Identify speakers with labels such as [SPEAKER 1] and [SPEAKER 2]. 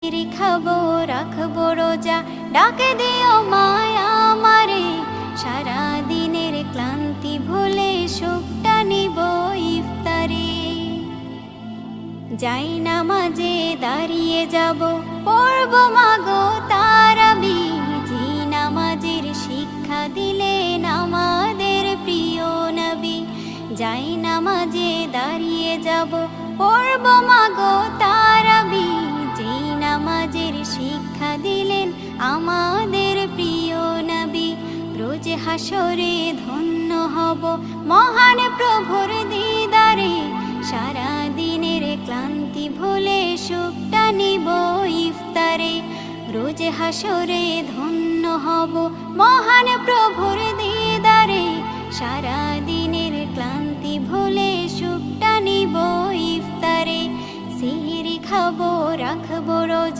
[SPEAKER 1] সিহরি খাবো রাখবো রোজা, ডাকে দিও মায়া আমারে। সারা দিনের ক্লান্তি ভুলে সুখটা নিব ইফতারে। যাই নামাজে দাঁড়িয়ে যাব, পড়ব মাগো তারাবি। যে নামাজের শিক্ষা দিলেন আমাদের প্রিয় নবী। যাই নামাজে দাঁড়িয়ে যাব, পড়ব মাগো তারাবি। যে নামাজের শিক্ষা দিলেন আমাদের প্রিয় নবী। রোজ হাসরে ধন্য হব মহান প্রভুর দিদারে। সারা দিনের ক্লান্তি ভুলে সুখটা নিব ইফতারে। রোজ হাসরে ধন্য হব মহান প্রভুর দিদারে। সারা দিনের ক্লান্তি ভুলে সুখটা নিব ইফতারে। সিহরি খাবো রাখবো রোজা।